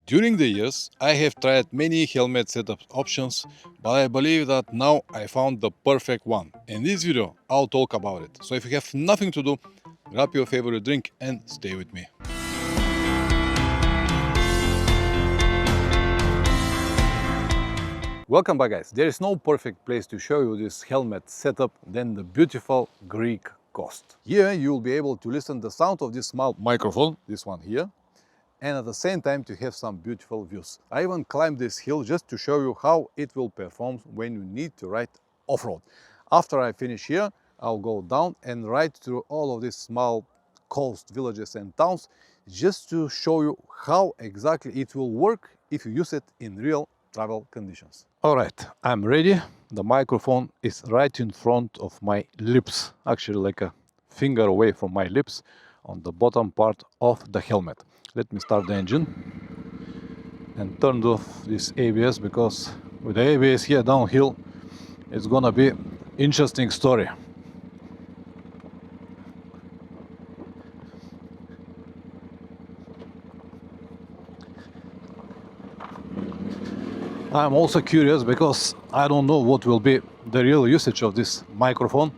During the years, I have tried many helmet setup options, but I believe that now I found the perfect one. In this video, I'll talk about it. So if you have nothing to do, grab your favorite drink and stay with me. Welcome back, guys. There is no perfect place to show you this helmet setup than the beautiful Greek coast. Here you will be able to listen the sound of this small microphone, this one here, and at the same time to have some beautiful views. I even climbed this hill just to show you how it will perform when you need to ride off-road. After I finish here, I'll go down and ride through all of these small coast villages and towns just to show you how exactly it will work if you use it in real travel conditions. All right, I'm ready. The microphone is right in front of my lips, actually like a finger away from my lips on the bottom part of the helmet. Let me start the engine and turn off this ABS, because with the ABS here downhill, it's gonna be interesting story. I'm also curious because I don't know what will be the real usage of this microphone.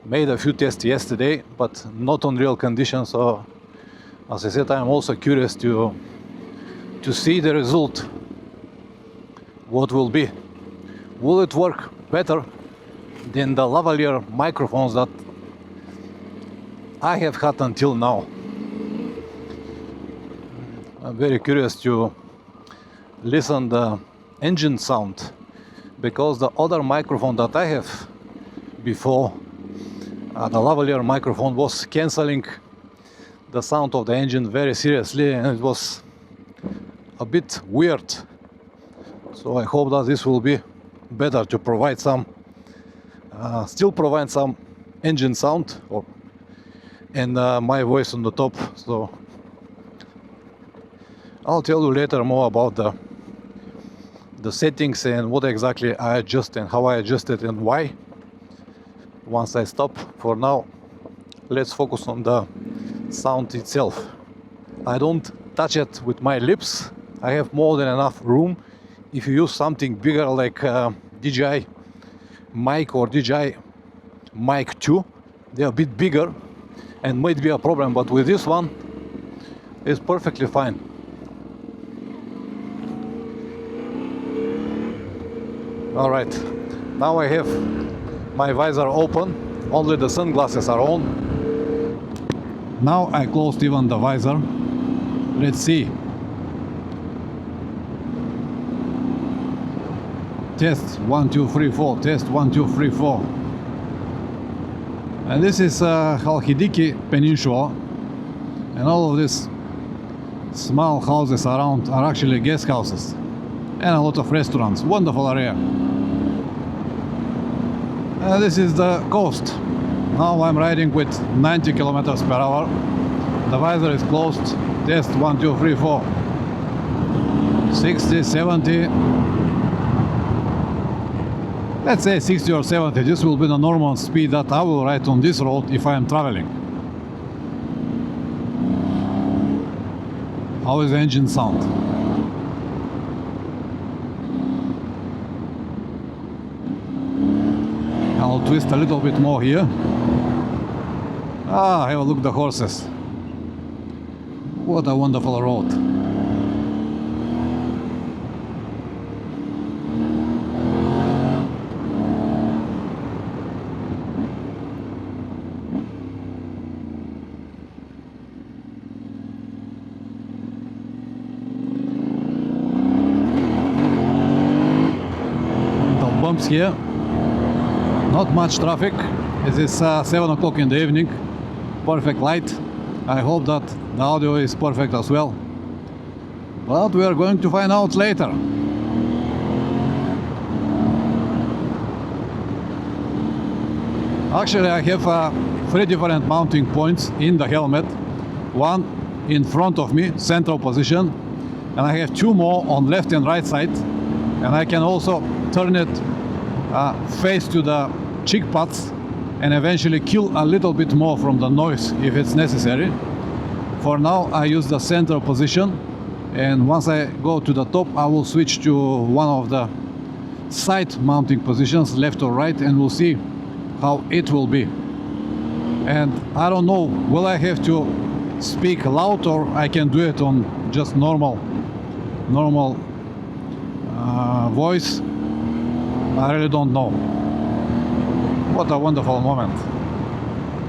Made a few tests yesterday, but not on real conditions. So, as I said, I'm also curious to see the result. What will be? Will it work better than the lavalier microphones that I have had until now? I'm very curious to listen the engine sound, because the other microphone that I have before, the lavalier microphone, was cancelling the sound of the engine very seriously, and it was a bit weird. So I hope that this will be better to provide some, still provide some engine sound, and my voice on the top. So I'll tell you later more about the settings and what exactly I adjust and how I adjust it and why once I stop. For now, let's focus on the sound itself. I don't touch it with my lips. I have more than enough room. If you use something bigger like DJI mic or DJI mic 2, they're a bit bigger and might be a problem, but with this one it's perfectly fine. All right, now I have my visor open, only the sunglasses are on. Now I closed even the visor. Let's see. Test 1 2 3 4. Test 1 2 3 4. And this is Halkidiki Peninsula, and all of these small houses around are actually guest houses and a lot of restaurants. Wonderful area. This is the coast. Now I'm riding with 90 kilometers per hour. The visor is closed. Test 1 2 3 4. 60, 70. Let's say 60 or 70. This will be the normal speed that I will ride on this road if I am traveling. How is the engine sound? I'll twist a little bit more here. Have a look at the horses. What a wonderful road. The bumps here. Not much traffic. It is 7 o'clock in the evening. Perfect light. I hope that the audio is perfect as well. But we are going to find out later. Actually, I have 3 different mounting points in the helmet. One in front of me, central position, and I have 2 more on left and right side. And I can also turn it face to the cheek pads and eventually kill a little bit more from the noise if it's necessary. For now, I use the center position And once I go to the top, I will switch to one of the side mounting positions, left or right, and we'll see how it will be. And I don't know, will I have to speak loud or I can do it on just normal voice? I really don't know. What a wonderful moment.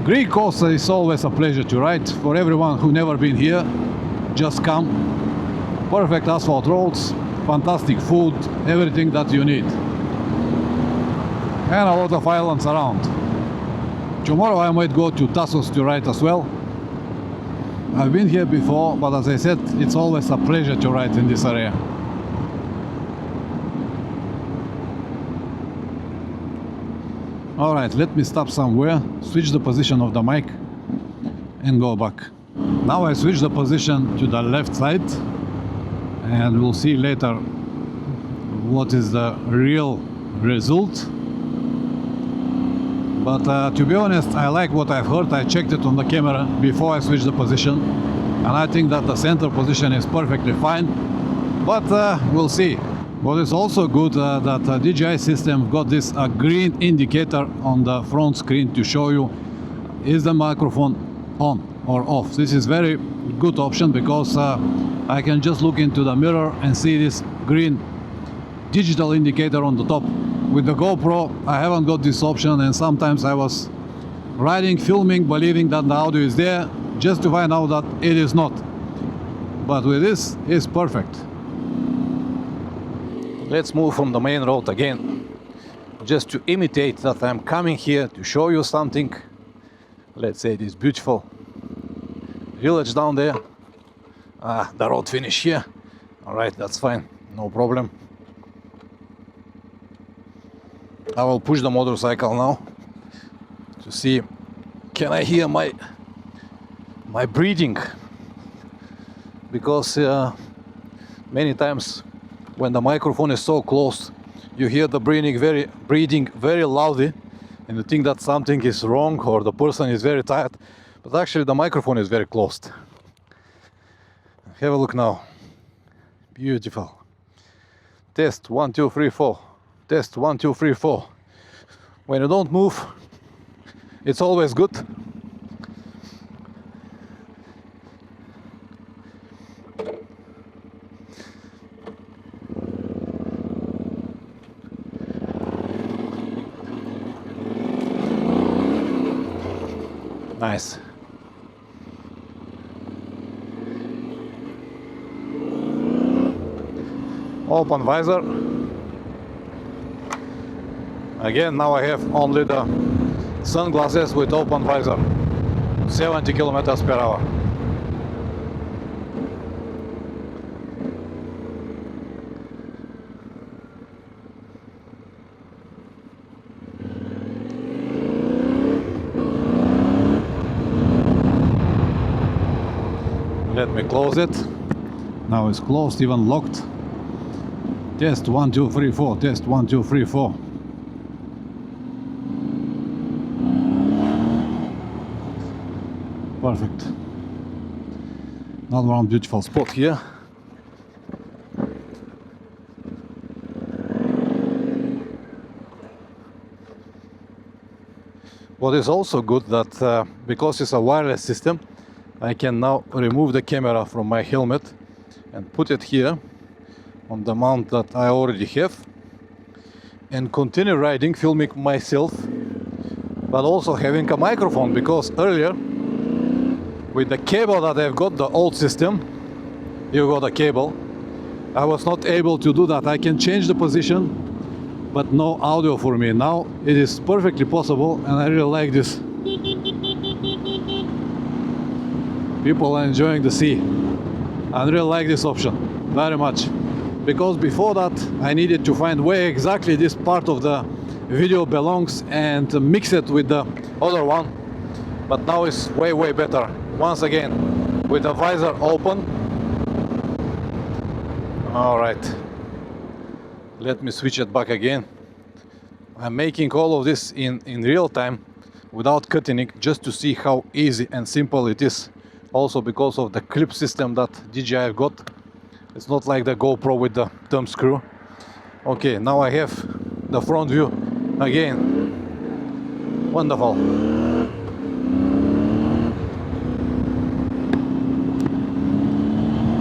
Greek coast is always a pleasure to ride. For everyone who never been here, just come. Perfect asphalt roads, fantastic food, everything that you need. And a lot of islands around. Tomorrow I might go to Tassos to ride as well. I've been here before, but as I said, it's always a pleasure to ride in this area. Alright, let me stop somewhere, switch the position of the mic and go back. Now I switch the position to the left side and we'll see later what is the real result. But to be honest, I like what I've heard. I checked it on the camera before I switched the position, and I think that the center position is perfectly fine, but we'll see. What is also good that the DJI system got this green indicator on the front screen to show you is the microphone on or off. This is very good option because I can just look into the mirror and see this green digital indicator on the top. With the GoPro, I haven't got this option, and sometimes I was riding, filming, believing that the audio is there, just to find out that it is not. But with this, it's perfect. Let's move from the main road again, just to imitate that I'm coming here to show you something. Let's say this beautiful village down there. The road finish here. All right, that's fine, no problem. I will push the motorcycle now to see, can I hear my breathing? Because many times when the microphone is so close, you hear the breathing very loudly, and you think that something is wrong or the person is very tired, but actually the microphone is very closed. Have a look now. Beautiful. Test 1 2 3 4. Test 1 2 3 4. When you don't move, it's always good. Nice. Open visor. Again, now I have only the sunglasses with open visor. 70 kilometers per hour. Let me close it. Now it's closed, even locked. Test 1 2 3 4. Test 1 2 3 4. Perfect. Another one beautiful spot here. What is also good that because it's a wireless system, I can now remove the camera from my helmet and put it here on the mount that I already have and continue riding, filming myself, but also having a microphone, because earlier with the cable that I've got, the old system, you got a cable, I was not able to do that. I can change the position, but no audio for me. Now it is perfectly possible, and I really like this. People are enjoying the sea. I really like this option very much, because before that I needed to find where exactly this part of the video belongs and mix it with the other one. But now it's way better. Once again, with the visor open. All right, let me switch it back again. I'm making all of this in real time without cutting it, just to see how easy and simple it is. Also because of the clip system that DJI got. It's not like the GoPro with the thumb screw. Okay, now I have the front view again. Wonderful.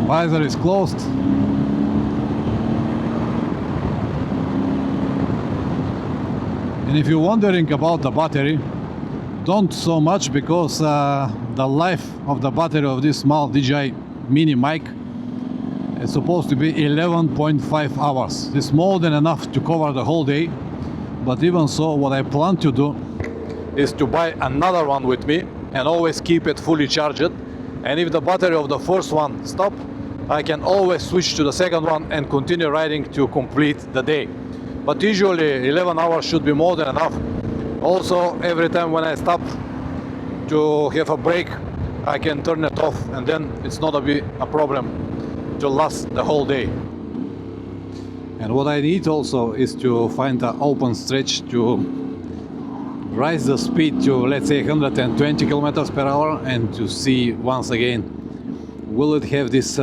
Visor is closed. And if you're wondering about the battery, don't so much, because the life of the battery of this small DJI mini mic is supposed to be 11.5 hours. It's more than enough to cover the whole day. But even so, what I plan to do is to buy another one with me and always keep it fully charged. And if the battery of the first one stops, I can always switch to the second one and continue riding to complete the day. But usually 11 hours should be more than enough. Also, every time when I stop to have a break, I can turn it off, and then it's not a problem to last the whole day. And what I need also is to find an open stretch to raise the speed to, let's say, 120 kilometers per hour, and to see once again, will it have this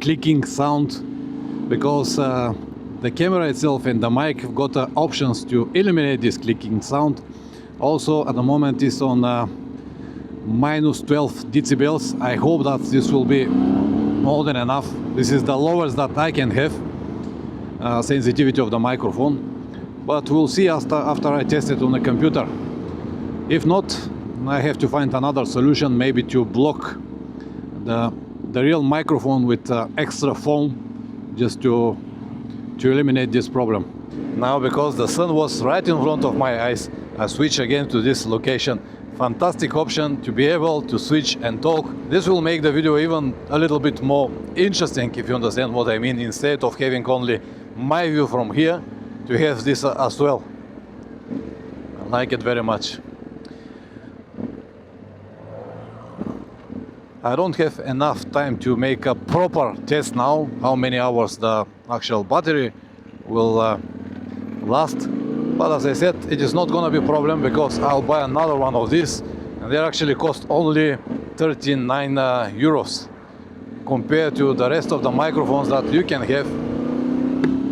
clicking sound, because the camera itself and the mic have got options to eliminate this clicking sound. Also, at the moment it's on minus 12 decibels. I hope that this will be more than enough. This is the lowest that I can have sensitivity of the microphone, but we'll see after I test it on the computer. If not, I have to find another solution, maybe to block the real microphone with extra foam, just to eliminate this problem. Now, because the sun was right in front of my eyes, I switch again to this location. Fantastic option to be able to switch and talk. This will make the video even a little bit more interesting, if you understand what I mean, instead of having only my view from here, to have this as well. I like it very much. I don't have enough time to make a proper test now, how many hours the actual battery will last. But as I said, it is not gonna be a problem, because I'll buy another one of these, and they actually cost only 39 euros. Compared to the rest of the microphones that you can have,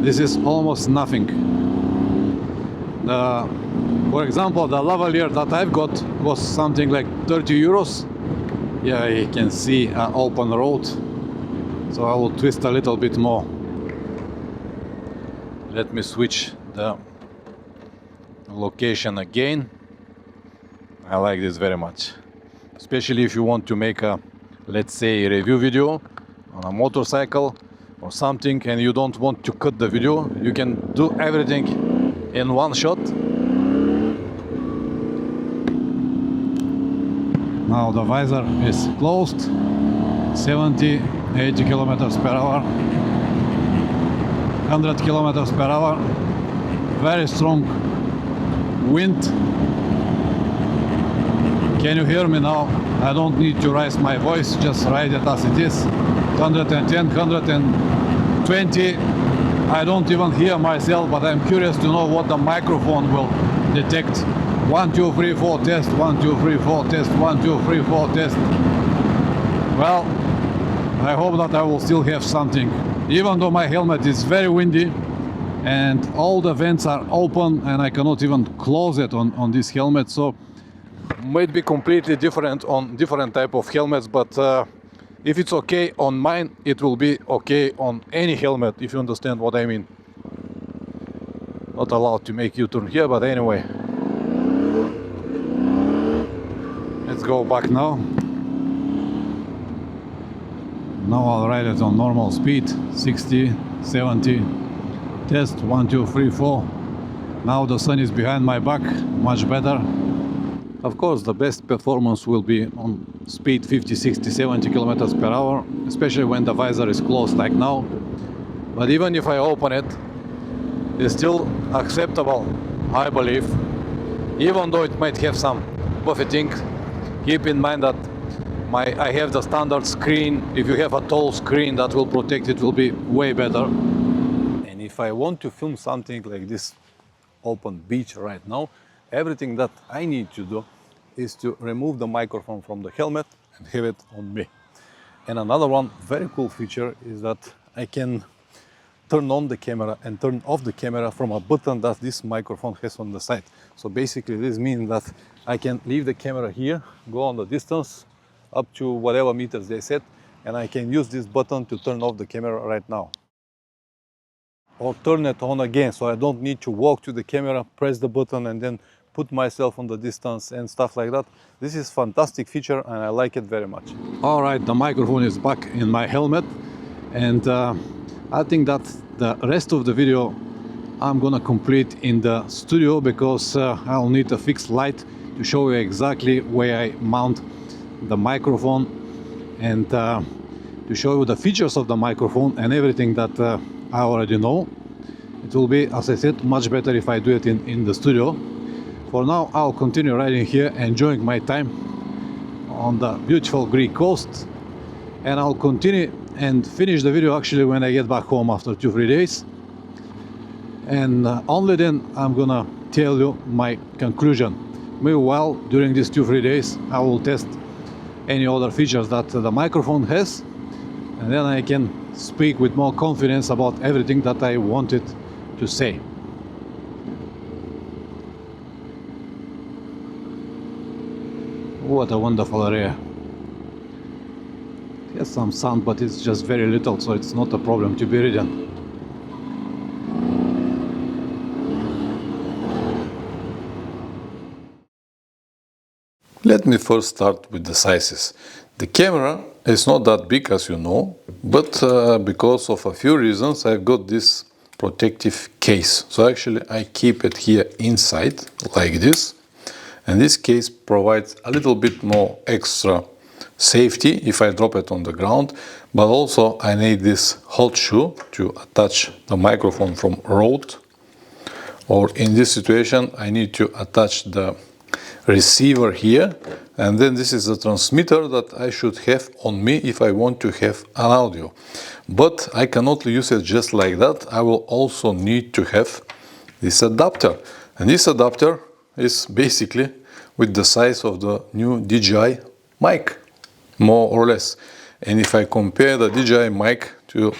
this is almost nothing. For example, the lavalier that I've got was something like 30 euros. Yeah, you can see an open road, so I will twist a little bit more. Let me switch the location again. I like this very much, especially if you want to make a, let's say, review video on a motorcycle or something, and you don't want to cut the video. You can do everything in one shot. Now the visor is closed. 70, 80 kilometers per hour, 100 kilometers per hour. Very strong wind. Can you hear me now? I don't need to raise my voice, just ride it as it is. 110, 120. I don't even hear myself, but I'm curious to know what the microphone will detect. 1, 2, 3, 4 test, 1, 2, 3, 4 test, 1, 2, 3, 4 test. Well, I hope that I will still have something, even though my helmet is very windy and all the vents are open and I cannot even close it on this helmet. So might be completely different on different type of helmets, but if it's okay on mine, it will be okay on any helmet, if you understand what I mean. Not allowed to make U-turn here, but anyway. Let's go back now. Now I'll ride it on normal speed, 60, 70. Test 1, 2, 3, 4. Now the sun is behind my back, much better. Of course, the best performance will be on speed 50, 60, 70 kilometers per hour, especially when the visor is closed like now. But even if I open it, it's still acceptable, I believe. Even though it might have some buffeting, keep in mind that I have the standard screen. If you have a tall screen that will protect it, will be way better. And if I want to film something like this open beach right now, everything that I need to do is to remove the microphone from the helmet and have it on me. And another one very cool feature is that I can turn on the camera and turn off the camera from a button that this microphone has on the side. So basically this means that I can leave the camera here, go on the distance up to whatever meters they set, and I can use this button to turn off the camera right now. Or turn it on again, so I don't need to walk to the camera, press the button and then put myself on the distance and stuff like that. This is a fantastic feature and I like it very much. All right, the microphone is back in my helmet, and I think that the rest of the video I'm gonna complete in the studio, because I'll need a fixed light to show you exactly where I mount the microphone and to show you the features of the microphone and everything that I already know. It will be, as I said, much better if I do it in the studio. For now, I'll continue riding here, enjoying my time on the beautiful Greek coast, and I'll continue and finish the video actually when I get back home after 2-3 days, and only then I'm gonna tell you my conclusion. Meanwhile, during these 2-3 days I will test any other features that the microphone has, and then I can speak with more confidence about everything that I wanted to say. What a wonderful area. It has some sound, but it's just very little, so it's not a problem to be ridden. Let me first start with the sizes. The camera is not that big, as you know, but because of a few reasons I've got this protective case. So actually I keep it here inside like this, and this case provides a little bit more extra safety if I drop it on the ground, but also I need this hot shoe to attach the microphone from road, or in this situation I need to attach the receiver here, and then this is the transmitter that I should have on me if I want to have an audio. But I cannot use it just like that. I will also need to have this adapter, and this adapter is basically with the size of the new DJI mic, more or less. And if I compare the DJI mic to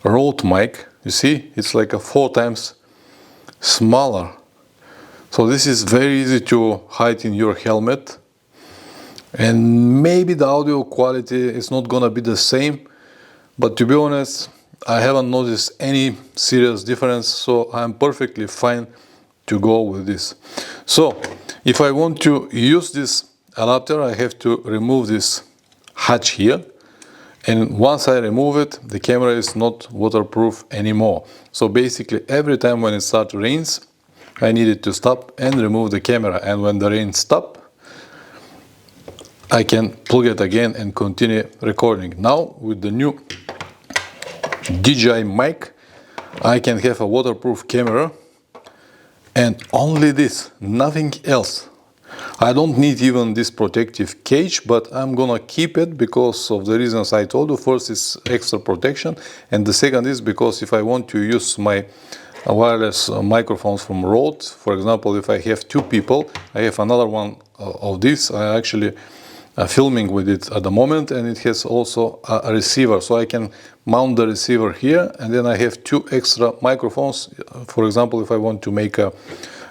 Rode mic, you see it's like a 4 times smaller. So this is very easy to hide in your helmet, and maybe the audio quality is not gonna be the same, but to be honest, I haven't noticed any serious difference, so I'm perfectly fine to go with this. So if I want to use this adapter, I have to remove this hatch here, and once I remove it, the camera is not waterproof anymore. So basically every time when it starts to rain, I needed to stop and remove the camera, and when the rain stops, I can plug it again and continue recording. Now with the new DJI mic, I can have a waterproof camera, and only this, nothing else. I don't need even this protective cage, but I'm gonna keep it because of the reasons I told you. First is extra protection, and the second is because if I want to use my wireless microphones from Rode, for example, if I have 2 people, I have another one of this. I actually filming with it at the moment, and it has also a receiver, so I can mount the receiver here, and then I have 2 extra microphones. For example, if I want to make a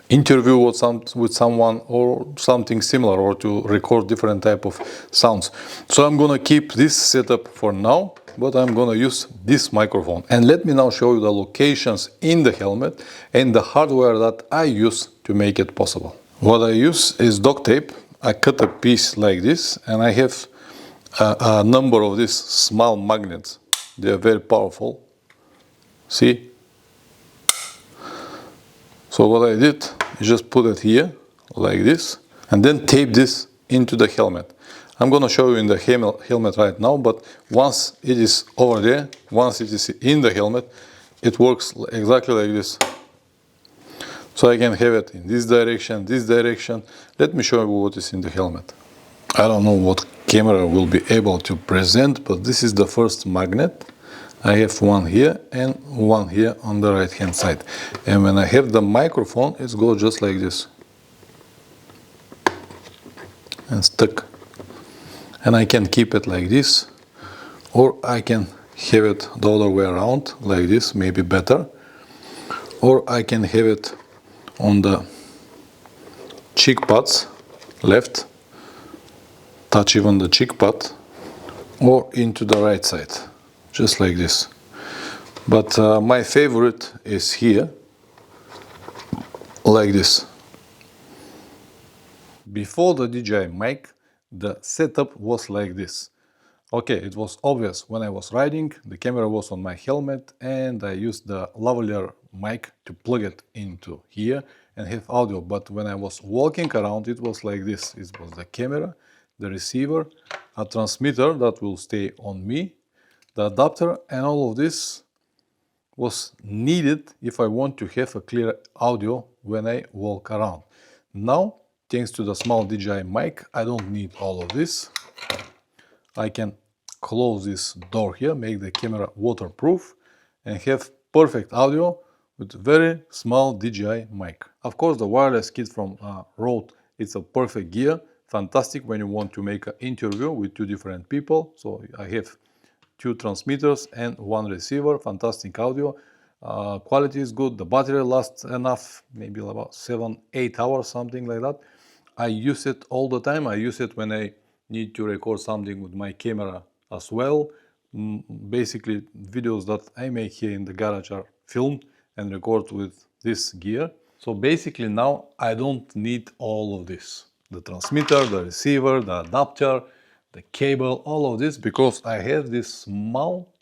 interview with someone or something similar, or to record different type of sounds. So I'm gonna keep this setup for now, but I'm gonna use this microphone. And let me now show you the locations in the helmet and the hardware that I use to make it possible. What I use is duct tape. I cut a piece like this, and I have a number of these small magnets. They are very powerful. See? So what I did is just put it here like this, and then tape this into the helmet. I'm gonna show you in the helmet right now, but once it is over there, once it is in the helmet, it works exactly like this. So I can have it in this direction, this direction. Let me show you what is in the helmet. I don't know what camera will be able to present, but this is the first magnet. I have one here and one here on the right hand side. And when I have the microphone, it goes just like this. And stuck. And I can keep it like this or I can have it the other way around, like this, maybe better, or I can have it on the cheek pads, left, touch even the cheek pad, or into the right side, just like this. But my favorite is here, like this. Before the DJI mic, the setup was like this. Okay, it was obvious when I was riding, the camera was on my helmet and I used the lavalier mic to plug it into here and have audio. But when I was walking around, it was like this. It was the camera, the receiver, a transmitter that will stay on me, the adapter, and all of this was needed if I want to have a clear audio when I walk around. Now, thanks to the small DJI mic, I don't need all of this. I can close this door here, make the camera waterproof, and have perfect audio with very small DJI mic. Of course, the wireless kit from Rode, it's a perfect gear, fantastic when you want to make an interview with two different people. So I have two transmitters and one receiver, fantastic audio. Quality is good, the battery lasts enough, maybe about 7-8 hours, something like that. I use it all the time. I use it when I need to record something with my camera as well. Basically, videos that I make here in the garage are filmed and recorded with this gear. So basically now I don't need all of this. The transmitter, the receiver, the adapter, the cable, all of this, because I have this small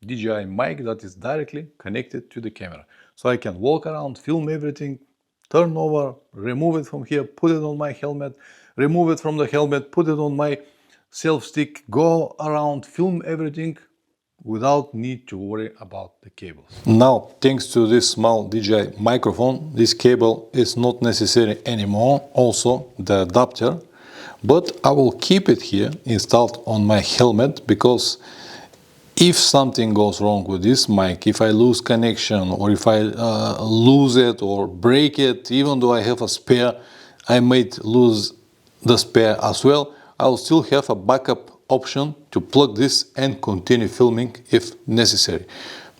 DJI mic that is directly connected to the camera. So I can walk around, film everything, turn over, remove it from here, put it on my helmet, remove it from the helmet, put it on my self stick, go around, film everything without need to worry about the cables. Now, thanks to this small DJI microphone, this cable is not necessary anymore, also the adapter, but I will keep it here installed on my helmet, because if something goes wrong with this mic, if I lose connection, or if I lose it or break it, even though I have a spare, I might lose the spare as well, I will still have a backup option to plug this and continue filming if necessary.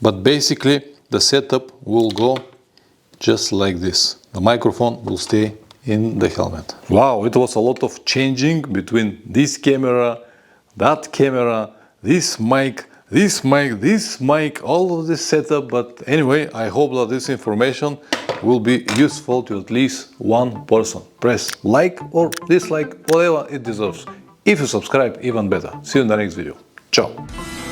But basically the setup will go just like this. The microphone will stay in the helmet. Wow, it was a lot of changing between this camera, that camera, this mic, this mic, all of this setup. But anyway, I hope that this information will be useful to at least one person. Press like or dislike, whatever it deserves. If you subscribe, even better. See you in the next video. Ciao.